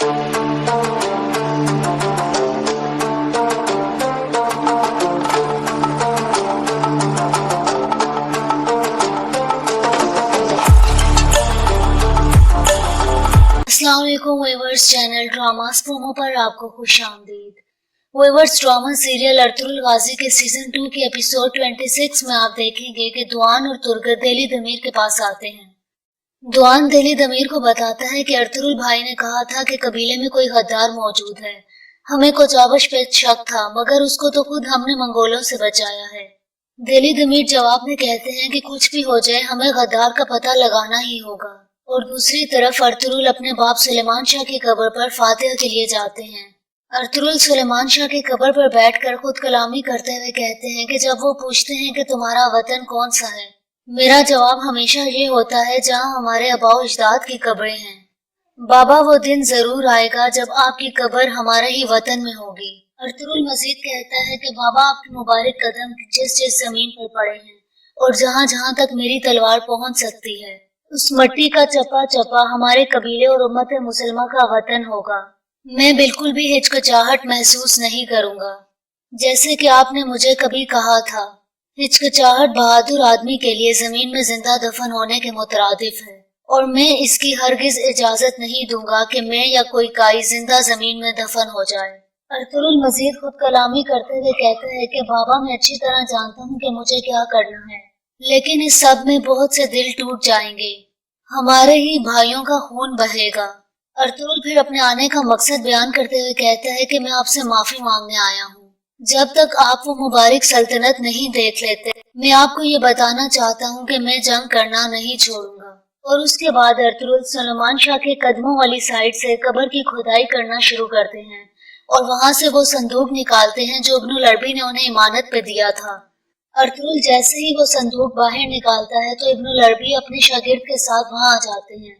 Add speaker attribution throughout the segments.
Speaker 1: अस्सलाम वालेकुम viewers, channel dramas promo पर आपको खुश आमदीद। व्यूअर्स, ड्रामा सीरियल अर्तुगरुल गाजी के सीजन 2 के एपिसोड 26 में आप देखेंगे कि दुआन और तुर्गत दिली दमीर के पास आते हैं। दुआन दिली दमीर को बताता है कि अर्तुगरुल भाई ने कहा था कि कबीले में कोई गद्दार मौजूद है। हमें कोचाबश पे शक था, मगर उसको तो खुद हमने मंगोलों से बचाया है। दिली दमीर जवाब में कहते हैं कि कुछ भी हो जाए, हमें गद्दार का पता लगाना ही होगा। और दूसरी तरफ अर्तुगरुल अपने बाप सुलेमान शाह की कब्र पर फातिहा के लिए जाते हैं। अर्तुगरुल सुलेमान शाह की कब्र पर बैठकर खुद कलामी करते हुए कहते हैं कि जब वो पूछते हैं कि तुम्हारा वतन कौन सा है, मेरा जवाब हमेशा ये होता है जहाँ हमारे आबाओ अजदाद की कब्रें हैं। बाबा, वो दिन जरूर आएगा जब आपकी कब्र हमारे ही वतन में होगी। अर्तुगरुल मजीद कहता है कि बाबा, आपके मुबारक कदम जिस जिस जमीन पर पड़े हैं और जहाँ जहाँ तक मेरी तलवार पहुँच सकती है, उस मट्टी का चप्पा चप्पा हमारे कबीले और उम्मत मुसलमा का वतन होगा। मैं बिल्कुल भी हिचकिचाहट महसूस नहीं करूंगा। जैसे कि आपने मुझे कभी कहा था, हिचकिचाहट बहादुर आदमी के लिए जमीन में जिंदा दफन होने के मुतरादिफ है, और मैं इसकी हरगिज इजाजत नहीं दूंगा कि मैं या कोई काई जिंदा जमीन में दफन हो जाए। अर्तुगरुल मजीद खुद कलामी करते हुए कहता है कि बाबा, मैं अच्छी तरह जानता हूँ कि मुझे क्या करना है, लेकिन इस सब में बहुत से दिल टूट जाएंगे, हमारे ही भाइयों का खून बहेगा। अर्तुगरुल फिर अपने आने का मकसद बयान करते हुए कहता है कि मैं आपसे माफी मांगने आया हूँ। जब तक आप वो मुबारक सल्तनत नहीं देख लेते, मैं आपको ये बताना चाहता हूँ कि मैं जंग करना नहीं छोड़ूंगा। और उसके बाद अर्तुगरुल सुलेमान शाह के कदमों वाली साइड से कब्र की खुदाई करना शुरू करते हैं, और वहां से वो संदूक निकालते हैं जो इब्नुल अरबी ने उन्हें इमानत पे दिया था। अर्तुगरुल जैसे ही वो संदूक बाहर निकालता है तो इब्नुल अरबी अपने शागिर्द के साथ वहां आ जाते हैं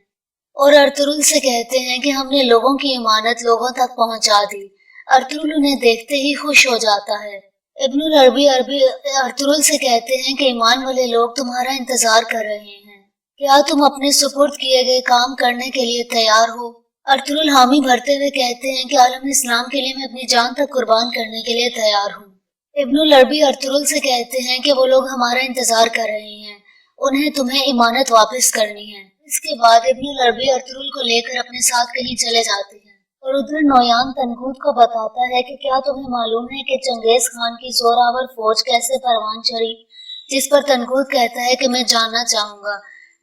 Speaker 1: और अर्तुगरुल से कहते हैं कि हमने लोगों की इमानत लोगों तक पहुंचा दी। अर्तुगरुल उन्हें देखते ही खुश हो जाता है। इब्नुल अरबी अर्तुगरुल से कहते हैं कि ईमान वाले लोग तुम्हारा इंतजार कर रहे हैं, क्या तुम अपने सुपुर्द किए गए काम करने के लिए तैयार हो? अर्तुगरुल हामी भरते हुए कहते हैं कि आलम इस्लाम के लिए मैं अपनी जान तक कुर्बान करने के लिए तैयार हूँ। इब्नुल अरबी अर्तुगरुल से कहते हैं कि वो लोग हमारा इंतजार कर रहे हैं, उन्हें तुम्हें इमानत वापस करनी है। इसके बाद इब्नुल अरबी अर्तुगरुल को लेकर अपने साथ कहीं चले जाते हैं, और उधर नोयान तनगूद को बताता है कि क्या तुम्हें मालूम है कि चंगेज खान की जोरावर फौज कैसे परवान चढ़ी? जिस पर तनगूद कहता है कि मैं जानना चाहूंगा।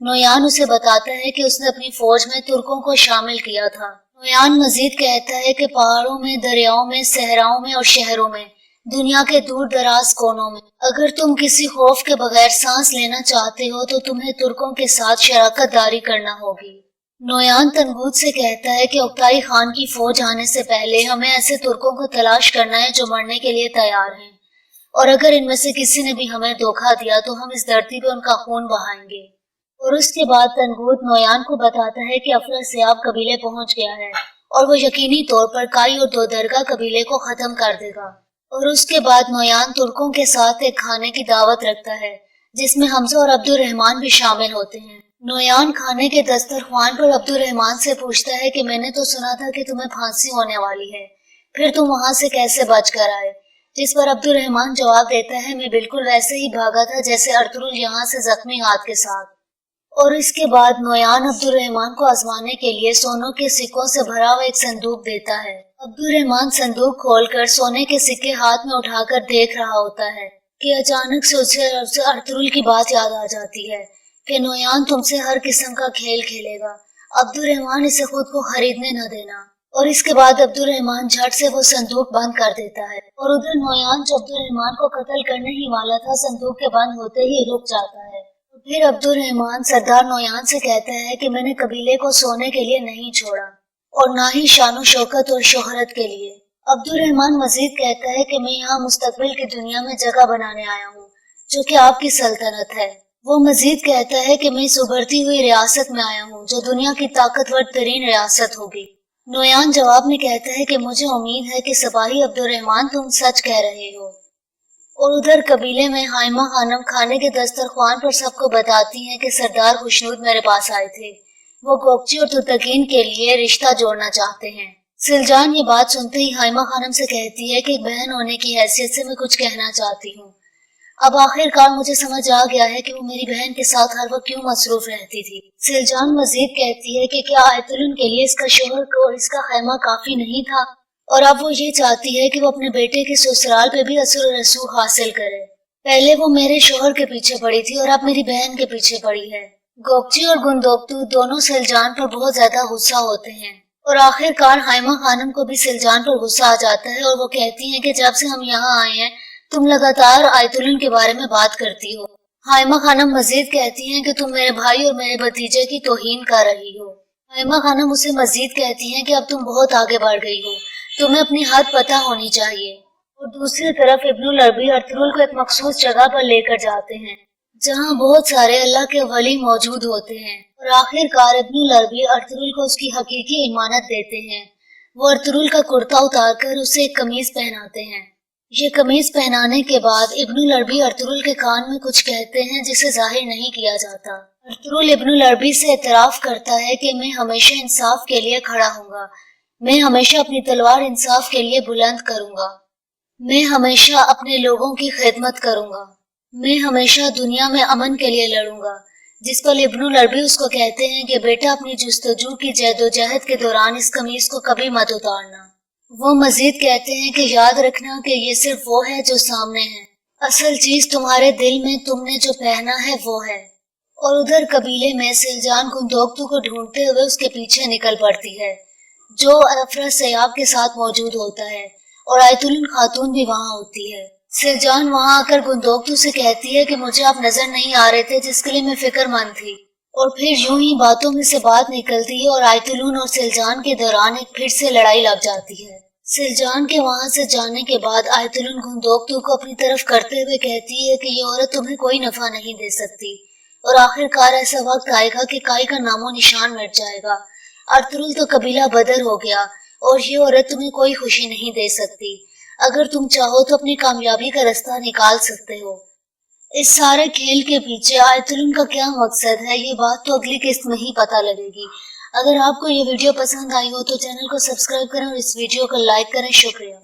Speaker 1: नोयान उसे बताता है कि उसने अपनी फौज में तुर्कों को शामिल किया था। नोयान मजीद कहता है कि पहाड़ों में, दरियाओं में, सहराओं में और शहरों में, दुनिया के दूर दराज कोनों में, अगर तुम किसी खौफ के बगैर सांस लेना चाहते हो तो तुम्हें तुर्कों के साथ शराकत दारी करना होगी। नोयान तनगूद से कहता है कि उक्ताई खान की फौज आने से पहले हमें ऐसे तुर्कों को तलाश करना है जो मरने के लिए तैयार हैं, और अगर इनमें से किसी ने भी हमें धोखा दिया तो हम इस धरती पे उनका खून बहाएंगे। और उसके बाद तनगूद नोयान को बताता है कि अफरा सियाब कबीले पहुंच गया है और वो यकीनी तौर पर काई और दो दरगाह कबीले को खत्म कर देगा। और उसके बाद नोयान तुर्कों के साथ एक खाने की दावत रखता है जिसमें हमजा और अब्दुल रहमान भी शामिल होते हैं। नोयान खाने के दस्तरख्वान पर अब्दुल रहमान से पूछता है कि मैंने तो सुना था कि तुम्हें फांसी होने वाली है, फिर तुम वहां से कैसे बच कर आए? जिस पर अब्दुल रहमान जवाब देता है, मैं बिल्कुल वैसे ही भागा था जैसे अर्तुगरुल यहाँ से जख्मी हाथ के साथ। और इसके बाद नोयान अब्दुल रहमान को आजमाने के लिए सोनों के सिक्कों से भरा हुआ एक संदूक देता है। अब्दुल रहमान संदूक खोलकर सोने के सिक्के हाथ में उठाकर देख रहा होता है कि अचानक से उसे अर्तुगरुल की बात याद आ जाती है कि नोयान तुमसे हर किस्म का खेल खेलेगा, अब्दुल रहमान इसे खुद को खरीदने न देना। और इसके बाद अब्दुल रहमान झट से वो संदूक बंद कर देता है, और उधर नोयान जो अब्दुल रहमान को कत्ल करने ही वाला था, संदूक के बंद होते ही रुक जाता है। फिर अब्दुल रहमान सरदार नोयान से कहता है कि मैंने कबीले को सोने के लिए नहीं छोड़ा और ना ही शानो शौकत और शोहरत के लिए। अब्दुल रहमान मजीद कहता है कि मैं यहाँ मुस्तकबिल की दुनिया में जगह बनाने आया हूँ जो कि आपकी सल्तनत है। वो मजीद कहता है कि मैं इस उभरती हुई रियासत में आया हूँ जो दुनिया की ताकतवर तरीन रियासत होगी। नोयान जवाब में कहता है कि मुझे उम्मीद है कि सिपाही अब्दुल रहमान तुम सच कह रहे हो। और उधर कबीले में हाइमा खानम खाने के दस्तरख्वान पर सबको बताती हैं कि सरदार खुशनूद मेरे पास आए थे। वो गोकची और तुर्तकीन के लिए रिश्ता जोड़ना चाहते हैं। सिलजान ये बात सुनते ही हाइमा खानम से कहती है कि एक बहन होने की हैसियत से मैं कुछ कहना चाहती हूँ। अब आखिरकार मुझे समझ आ गया है कि वो मेरी बहन के साथ हर वक्त क्यों मसरूफ रहती थी। सिलजान मजीद कहती है कि क्या आयतुलन के लिए इसका शोहर और इसका खैमा काफी नहीं था, और अब वो ये चाहती है कि वो अपने बेटे के ससुराल पे भी असर और रसूख हासिल करे। पहले वो मेरे शोहर के पीछे पड़ी थी और अब मेरी बहन के पीछे पड़ी है। गोकची और गुंदोकतू दोनों सिलजान पर बहुत ज्यादा गुस्सा होते हैं और आखिरकार हाइमा खानम को भी सिलजान पर गुस्सा आ जाता है और वो कहती हैं कि जब से हम यहाँ आए हैं तुम लगातार आयतुलन के बारे में बात करती हो। हाइमा खानम मजीद कहती हैं कि तुम मेरे भाई और मेरे भतीजे की तौहीन कर रही हो। हाइमा खानम उसे मजीद कहती हैं कि अब तुम बहुत आगे बढ़ गई हो, तुम्हें अपनी हद पता होनी चाहिए। और दूसरी तरफ इब्नुल अरबी अर्तुगरुल को एक मखसूस जगह पर लेकर जाते हैं जहाँ बहुत सारे अल्लाह के वली मौजूद होते हैं और आखिरकार इब्नुल अरबी अर्तुगरुल को उसकी हकीकी इमानत देते हैं। वो अर्तुगरुल का कुर्ता उतारकर उसे एक कमीज पहनाते हैं। ये कमीज पहनाने के बाद इब्नुल अरबी अर्तुगरुल के कान में कुछ कहते हैं जिसे जाहिर नहीं किया जाता। अर्तुगरुल इब्नुल अरबी से एतराफ करता है कि मैं हमेशा इंसाफ के लिए खड़ा हूँगा, मैं हमेशा अपनी तलवार इंसाफ के लिए बुलंद करूँगा, मैं हमेशा अपने लोगों की खिदमत करूँगा, मैं हमेशा दुनिया में अमन के लिए लड़ूंगा। जिस पर इब्नुल अरबी उसको कहते हैं कि बेटा अपनी जुस्तजू की जद्दोजहद के दौरान इस कमीज को कभी मत उतारना। वो मजीद कहते हैं कि याद रखना कि ये सिर्फ वो है जो सामने है, असल चीज तुम्हारे दिल में तुमने जो पहना है वो है। और उधर कबीले में सिलजान गुंदोकतू को ढूंढते हुए उसके पीछे निकल पड़ती है जो अफरा सयाब के साथ मौजूद होता है और आयतुलन खातून भी वहाँ होती है। सिलजान वहाँ आकर गुंदोकतू से कहती है कि मुझे आप नजर नहीं आ रहे थे जिसके लिए मैं फिक्रमंद थी। और फिर यूं ही बातों में से बात निकलती है और आयतुलन और सिलजान के दौरान एक फिर से लड़ाई लग जाती है। सिलजान के वहाँ से जाने के बाद आयतुलन गुंदोकतू को अपनी तरफ करते हुए कहती है कि ये औरत तुम्हें कोई नफा नहीं दे सकती और आखिरकार ऐसा वक्त आएगा कि काई का नामो निशान मिट जाएगा। अर्तुगरुल तो कबीला बदर हो गया और ये औरत तुम्हें कोई खुशी नहीं दे सकती। अगर तुम चाहो तो अपनी कामयाबी का रास्ता निकाल सकते हो। इस सारे खेल के पीछे आयतुलन का क्या मकसद है ये बात तो अगली किस्त में ही पता लगेगी। अगर आपको ये वीडियो पसंद आई हो तो चैनल को सब्सक्राइब करें और इस वीडियो को लाइक करें। शुक्रिया।